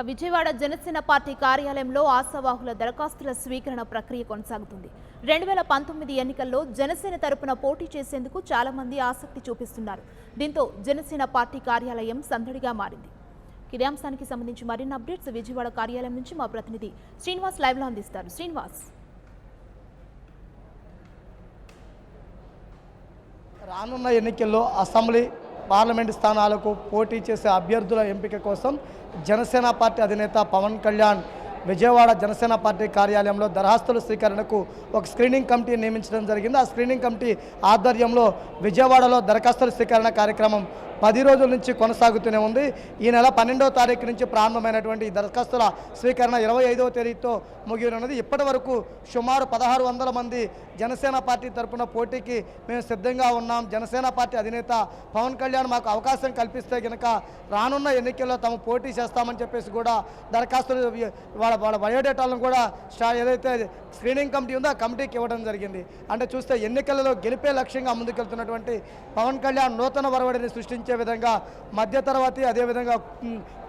Vijayawada Janasena party కార్యాలయంలో ఆశావాహుల దరఖాస్తుల స్వీకరణ ప్రక్రియ కొనసాగుతుంది. 2019 ఎన్నికల్లో జనసేన తరపున పోటీ చేసేందుకు చాలా మంది ఆసక్తి చూపిస్తున్నారు. దీంతో జనసేన పార్టీ కార్యాలయం సందడిగా మారింది. ఇదే అంశానికి సంబంధించి మరిన్ని అప్డేట్స్ విజయవాడ కార్యాలయం నుంచి మా ప్రతినిధి శ్రీనివాస్ లైవ్ లో అందిస్తారు. శ్రీనివాస్, రానున్న ఎన్నికల్లో అసెంబ్లీ పార్లమెంటు స్థానాలకు పోటీ చేసే అభ్యర్థుల ఎంపిక కోసం జనసేన పార్టీ అధినేత పవన్ కళ్యాణ్ విజయవాడ జనసేన పార్టీ కార్యాలయంలో దరఖాస్తుల స్వీకరణకు ఒక స్క్రీనింగ్ కమిటీ నియమించడం జరిగింది. ఆ స్క్రీనింగ్ కమిటీ ఆధ్వర్యంలో విజయవాడలో దరఖాస్తుల స్వీకరణ కార్యక్రమం 10 రోజుల నుంచి కొనసాగుతూనే ఉంది. ఈ నెల 12వ తారీఖు నుంచి ప్రారంభమైనటువంటి ఈ దరఖాస్తుల స్వీకరణ 25వ తేదీతో ముగియనున్నది. ఇప్పటి వరకు సుమారు 1600 మంది జనసేన పార్టీ తరఫున పోటీకి మేము సిద్ధంగా ఉన్నాం. జనసేన పార్టీ అధినేత పవన్ కళ్యాణ్ మాకు అవకాశం కల్పిస్తే కనుక రానున్న ఎన్నికల్లో తాము పోటీ చేస్తామని చెప్పేసి కూడా దరఖాస్తులు వాళ్ళ బయోడేటాలను కూడా ఏదైతే స్క్రీనింగ్ కమిటీ ఉందో ఆ కమిటీకి ఇవ్వడం జరిగింది. అంటే చూస్తే ఎన్నికలలో గెలిపే లక్ష్యంగా ముందుకెళ్తున్నటువంటి పవన్ కళ్యాణ్ నూతన వరవడిని సృష్టించే విధంగా మధ్యతరగతి అదేవిధంగా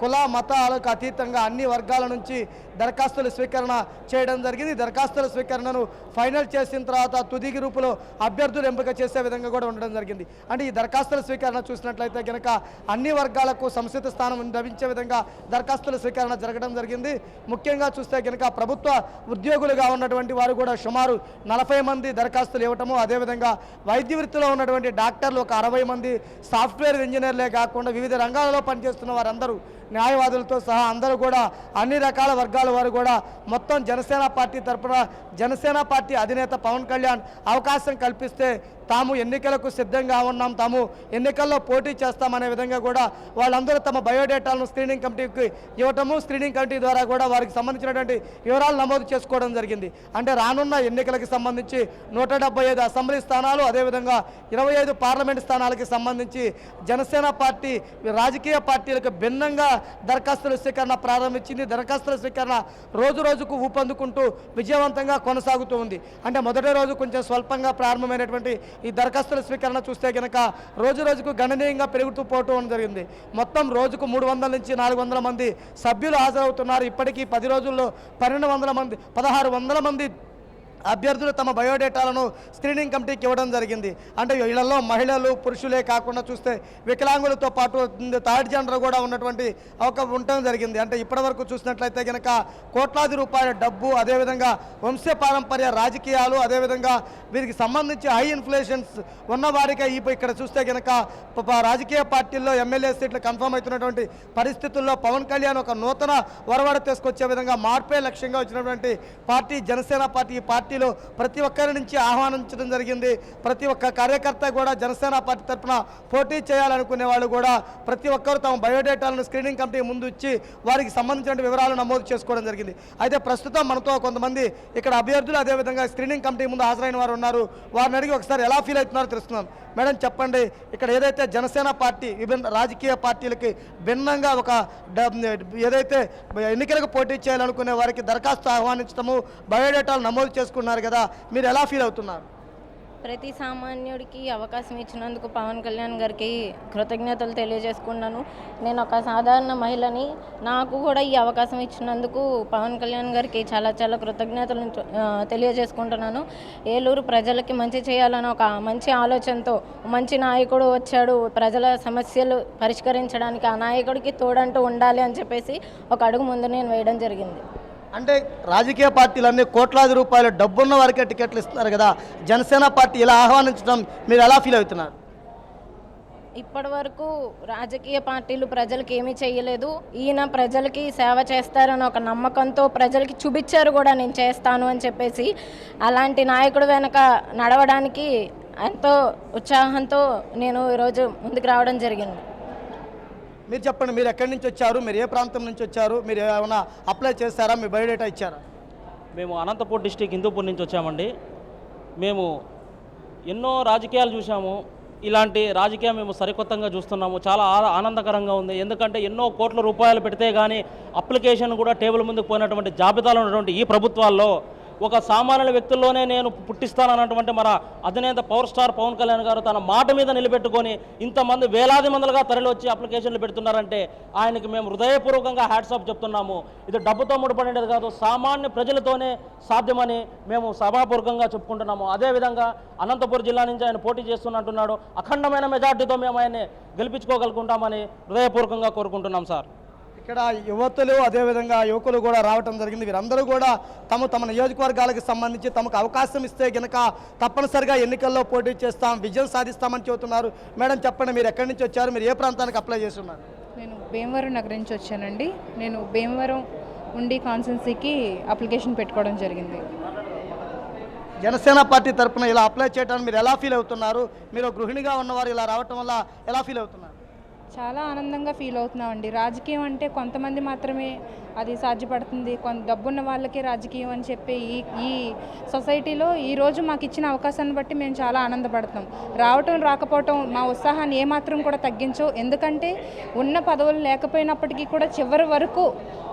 కుల మతాలకు అతీతంగా అన్ని వర్గాల నుంచి దరఖాస్తుల స్వీకరణ చేయడం జరిగింది. దరఖాస్తుల స్వీకరణను ఫైనల్ చేసిన తర్వాత తుది గ్రూపులో అభ్యర్థులు ఎంపిక చేసే విధంగా కూడా ఉండడం జరిగింది. అంటే ఈ దరఖాస్తుల స్వీకరణ చూసినట్లయితే కనుక అన్ని వర్గాలకు సముచిత స్థానం లభించే విధంగా దరఖాస్తుల స్వీకరణ జరగడం జరిగింది. ముఖ్యంగా చూస్తే కనుక ప్రభుత్వ ఉద్యోగులుగా ఉన్నటువంటి వారు కూడా సుమారు 40 మంది దరఖాస్తులు ఇవ్వటము, అదేవిధంగా వైద్య వృత్తిలో ఉన్నటువంటి డాక్టర్లు ఒక 60 మంది, సాఫ్ట్వేర్ ఇంజనీర్లే కాకుండా వివిధ రంగాలలో పనిచేస్తున్న వారందరూ, న్యాయవాదులతో సహా అందరూ కూడా అన్ని రకాల వర్గాల వారు కూడా మొత్తం జనసేన పార్టీ తరఫున జనసేన పార్టీ అధినేత పవన్ కళ్యాణ్ అవకాశం కల్పిస్తే తాము ఎన్నికలకు సిద్ధంగా ఉన్నాం, తాము ఎన్నికల్లో పోటీ చేస్తామనే విధంగా కూడా వాళ్ళందరూ తమ బయోడేటాలను స్క్రీనింగ్ కమిటీకి ఇవ్వటము, స్క్రీనింగ్ కమిటీ ద్వారా కూడా వారికి సంబంధించినటువంటి వివరాలు నమోదు చేసుకోవడం జరిగింది. అంటే రానున్న ఎన్నికలకు సంబంధించి 175 అసెంబ్లీ స్థానాలు, అదేవిధంగా 25 పార్లమెంట్ స్థానాలకి సంబంధించి జనసేన పార్టీ రాజకీయ పార్టీలకు భిన్నంగా దరఖాస్తుల స్వీకరణ ప్రారంభించింది. దరఖాస్తుల స్వీకరణ రోజు రోజుకు ఊపందుకుంటూ విజయవంతంగా కొనసాగుతూ ఉంది. అంటే మొదటి రోజు కొంచెం స్వల్పంగా ప్రారంభమైనటువంటి ఈ దరఖాస్తుల స్వీకరణ చూస్తే కనుక రోజు రోజుకు గణనీయంగా పెరుగుతూ పోవడం జరిగింది. మొత్తం రోజుకు 300 నుంచి 400 మంది సభ్యులు హాజరవుతున్నారు. ఇప్పటికీ 10 రోజుల్లో 1600 మంది అభ్యర్థులు తమ బయోడేటాలను స్క్రీనింగ్ కమిటీకి ఇవ్వడం జరిగింది. అంటే ఇళ్లలో మహిళలు పురుషులే కాకుండా చూస్తే వికలాంగులతో పాటు థర్డ్ జెండర్ కూడా ఉన్నటువంటి ఉండటం జరిగింది. అంటే ఇప్పటివరకు చూసినట్లయితే కనుక కోట్లాది రూపాయల డబ్బు, అదేవిధంగా వంశపారంపర్య రాజకీయాలు, అదేవిధంగా వీరికి సంబంధించి హై ఇన్ఫ్లేషన్స్ ఉన్న వారికి ఇక్కడ చూస్తే కనుక రాజకీయ పార్టీల్లో ఎమ్మెల్యే సీట్లు కన్ఫర్మ్ అవుతున్నటువంటి పరిస్థితుల్లో పవన్ కళ్యాణ్ ఒక నూతన ఒరవడ తీసుకొచ్చే విధంగా మార్పే లక్ష్యంగా వచ్చినటువంటి పార్టీ జనసేన పార్టీ. ఈ పార్టీలో ప్రతి ఒక్కరి నుంచి ఆహ్వానించడం జరిగింది. ప్రతి ఒక్క కార్యకర్త కూడా జనసేన పార్టీ తరఫున పోటీ చేయాలనుకునే వాళ్ళు కూడా ప్రతి ఒక్కరు తమ బయోడేటాలను స్క్రీనింగ్ కమిటీ ముందు ఇచ్చి వారికి సంబంధించిన వివరాలు నమోదు చేసుకోవడం జరిగింది. అయితే ప్రస్తుతం మనతో కొంతమంది ఇక్కడ అభ్యర్థులు అదేవిధంగా స్క్రీనింగ్ కమిటీ ముందు హాజరైన వారు ఉన్నారు. వారిని అడిగి ఒకసారి ఎలా ఫీల్ అవుతున్నారో తెలుస్తున్నాం. మేడం చెప్పండి, ఇక్కడ ఏదైతే జనసేన పార్టీ విభిన్న రాజకీయ పార్టీలకి భిన్నంగా ఒక ఏదైతే ఎన్నికలకు పోటీ చేయాలనుకునే వారికి దరఖాస్తు ఆహ్వానించడము, బయోడేటాలు నమోదు చేసుకున్నారు కదా, మీరు ఎలా ఫీల్ అవుతున్నారు? ప్రతి సామాన్యుడికి అవకాశం ఇచ్చినందుకు పవన్ కళ్యాణ్ గారికి కృతజ్ఞతలు తెలియజేసుకున్నాను. నేను ఒక సాధారణ మహిళని, నాకు కూడా ఈ అవకాశం ఇచ్చినందుకు పవన్ కళ్యాణ్ గారికి చాలా చాలా కృతజ్ఞతలు తెలియజేసుకుంటున్నాను. ఏలూరు ప్రజలకి మంచి చేయాలని ఒక మంచి ఆలోచనతో మంచి నాయకుడు వచ్చాడు, ప్రజల సమస్యలు పరిష్కరించడానికి ఆ నాయకుడికి తోడంటూ ఉండాలి అని చెప్పేసి ఒక అడుగు ముందు నేను వేయడం జరిగింది. అంటే రాజకీయ పార్టీలన్నీ కోట్లాది రూపాయల డబ్బున్న వారికే టికెట్లు ఇస్తున్నారు కదా, జనసేన పార్టీ ఇలా ఆహ్వానించడం మీరు ఎలా ఫీల్ అవుతున్నారు? ఇప్పటి వరకు రాజకీయ పార్టీలు ప్రజలకి ఏమీ చేయలేదు. ఈయన ప్రజలకి సేవ చేస్తారని ఒక నమ్మకంతో ప్రజలకి చూపించారు కూడా, నేను చేస్తాను అని చెప్పేసి. అలాంటి నాయకుడు వెనక నడవడానికి ఎంతో ఉత్సాహంతో నేను ఈరోజు ముందుకు రావడం జరిగింది. మీరు చెప్పండి, మీరు ఎక్కడి నుంచి వచ్చారు, మీరు ఏ ప్రాంతం నుంచి వచ్చారు, మీరు ఏమైనా అప్లై చేశారా, మీ బయోడేటా ఇచ్చారా? మేము అనంతపూర్ డిస్టిక్ హిందూపూర్ నుంచి వచ్చామండి. మేము ఎన్నో రాజకీయాలు చూసాము, ఇలాంటి రాజకీయం మేము సరికొత్తగా చూస్తున్నాము. చాలా ఆనందకరంగా ఉంది. ఎందుకంటే ఎన్నో కోట్ల రూపాయలు పెడితే కానీ అప్లికేషన్ కూడా టేబుల్ ముందుకు పోయినటువంటి జాబితాలో ఉన్నటువంటి ఈ ప్రభుత్వాల్లో ఒక సామాన్య వ్యక్తుల్లోనే నేను పుట్టిస్తానన్నటువంటి మన అధినేత పవర్ స్టార్ పవన్ కళ్యాణ్ గారు తన మాట మీద నిలబెట్టుకొని ఇంతమంది వేలాది మందిగా తరలి వచ్చి అప్లికేషన్లు పెడుతున్నారంటే ఆయనకి మేము హృదయపూర్వకంగా హ్యాట్స్ ఆఫ్ చెప్తున్నాము. ఇది డబ్బుతో ముడిపడేది కాదు, సామాన్య ప్రజలతోనే సాధ్యమని మేము సభాపూర్వకంగా చెప్పుకుంటున్నాము. అదేవిధంగా అనంతపురం జిల్లా నుంచి ఆయన పోటీ చేస్తున్నట్టున్నాడు. అఖండమైన మెజార్టీతో మేము ఆయన్ని గెలిపించుకోగలుగుతామని హృదయపూర్వకంగా కోరుకుంటున్నాం సార్. ఇక్కడ యువతులు అదేవిధంగా యువకులు కూడా రావటం జరిగింది. వీరందరూ కూడా తమ నియోజకవర్గాలకు సంబంధించి తమకు అవకాశం ఇస్తే గనక తప్పనిసరిగా ఎన్నికల్లో పోటీ చేస్తాం, విజయం సాధిస్తామని చెబుతున్నారు. మేడం చెప్పండి, మీరు ఎక్కడి నుంచి వచ్చారు, మీరు ఏ ప్రాంతానికి అప్లై చేస్తున్నారు? నేను భీమవరం నగరం నుంచి వచ్చానండి. నేను భీమవరం ఉండి కాన్స్టిట్యున్సీకి అప్లికేషన్ పెట్టుకోవడం జరిగింది. జనసేన పార్టీ తరఫున ఇలా అప్లై చేయడానికి మీరు ఎలా ఫీల్ అవుతున్నారు? మీరు గృహిణిగా ఉన్నవారు ఇలా రావటం వల్ల ఎలా ఫీల్ అవుతున్నారు? చాలా ఆనందంగా ఫీల్ అవుతున్నామండి. రాజకీయం అంటే కొంతమంది మాత్రమే అది సాధ్యపడుతుంది, కొంత డబ్బున్న వాళ్ళకే రాజకీయం అని చెప్పి ఈ సొసైటీలో ఈరోజు మాకు ఇచ్చిన అవకాశాన్ని బట్టి మేము చాలా ఆనందపడుతున్నాం. రావటం రాకపోవటం మా ఉత్సాహాన్ని ఏమాత్రం కూడా తగ్గించవు. ఎందుకంటే ఉన్న పదవులు లేకపోయినప్పటికీ కూడా చివరి వరకు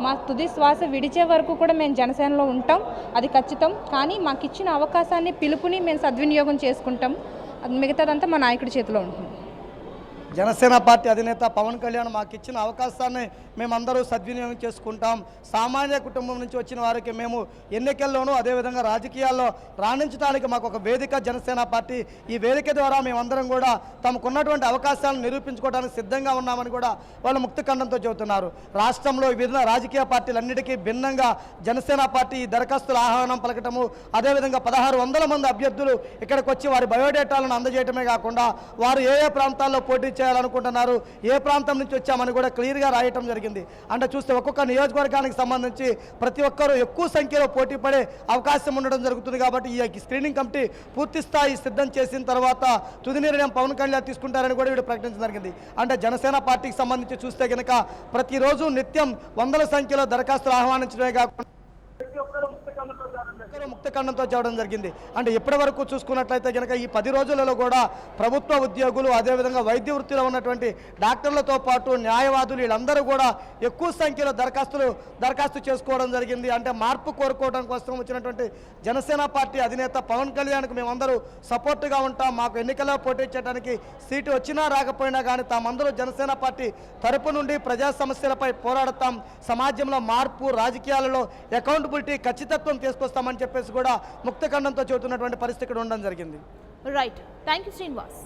మా తుది శ్వాస విడిచే వరకు కూడా మేము జనసేనలో ఉంటాం, అది ఖచ్చితం. కానీ మాకు ఇచ్చిన అవకాశాన్ని, పిలుపుని మేము సద్వినియోగం చేసుకుంటాం. అది మిగతాదంతా మా నాయకుడి చేతిలో ఉంటుంది. జనసేన పార్టీ అధినేత పవన్ కళ్యాణ్ మాకు ఇచ్చిన అవకాశాన్ని మేమందరూ సద్వినియోగం చేసుకుంటాం. సామాన్య కుటుంబం నుంచి వచ్చిన వారికి మేము ఎన్నికల్లోనూ అదేవిధంగా రాజకీయాల్లో రాణించడానికి మాకు ఒక వేదిక జనసేన పార్టీ. ఈ వేదిక ద్వారా మేమందరం కూడా తమకున్నటువంటి అవకాశాలను నిరూపించుకోవడానికి సిద్ధంగా ఉన్నామని కూడా వాళ్ళు ముక్త ఖండంతో చెబుతున్నారు. రాష్ట్రంలో వివిధ రాజకీయ పార్టీలన్నిటికీ భిన్నంగా జనసేన పార్టీ ఈ దరఖాస్తుల ఆహ్వానం పలకటము, అదేవిధంగా 1600 మంది అభ్యర్థులు ఇక్కడికి వచ్చి వారి బయోడేటాలను అందజేయటమే కాకుండా వారు ఏ ప్రాంతాల్లో పోటీ చేయాలనుకుంటున్నారు, ఏ ప్రాంతం నుంచి వచ్చామని కూడా క్లియర్గా రాయటం జరిగింది. అంటే చూస్తే ఒక్కొక్క నియోజకవర్గానికి సంబంధించి ప్రతి ఒక్కరూ ఎక్కువ సంఖ్యలో పోటీ పడే అవకాశం ఉండడం జరుగుతుంది. కాబట్టి ఈ స్క్రీనింగ్ కమిటీ పూర్తి స్థాయి సిద్ధం చేసిన తర్వాత తుది నిర్ణయం పవన్ కళ్యాణ్ తీసుకుంటారని కూడా వీడు ప్రకటించడం జరిగింది. అంటే జనసేన పార్టీకి సంబంధించి చూస్తే కనుక ప్రతిరోజు నిత్యం వందల సంఖ్యలో దరఖాస్తులు ఆహ్వానించడమే కాకుండా ముక్త ఖండంతో చేయడం జరిగింది. అంటే ఇప్పటి వరకు చూసుకున్నట్లయితే కనుక ఈ 10 రోజులలో కూడా ప్రభుత్వ ఉద్యోగులు అదేవిధంగా వైద్య వృత్తిలో ఉన్నటువంటి డాక్టర్లతో పాటు న్యాయవాదులు వీళ్ళందరూ కూడా ఎక్కువ సంఖ్యలో దరఖాస్తు చేసుకోవడం జరిగింది. అంటే మార్పు కోరుకోవడం కోసం వచ్చినటువంటి జనసేన పార్టీ అధినేత పవన్ కళ్యాణ్కి మేమందరూ సపోర్టుగా ఉంటాం, మాకు ఎన్నికల్లో పోటీ చేయడానికి సీటు వచ్చినా రాకపోయినా కానీ తామందరూ జనసేన పార్టీ తరపు నుండి ప్రజా సమస్యలపై పోరాడతాం, సమాజంలో మార్పు, రాజకీయాలలో అకౌంటబిలిటీ, ఖచ్చితత్వం తీసుకొస్తామని చెప్పేసి కూడా ముక్త ఖండంతో చెబుతున్నటువంటి పరిస్థితి ఉండడం జరిగింది. Right, thank you Srinivas.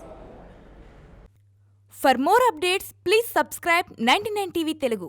For more updates, please subscribe 99 TV Telugu.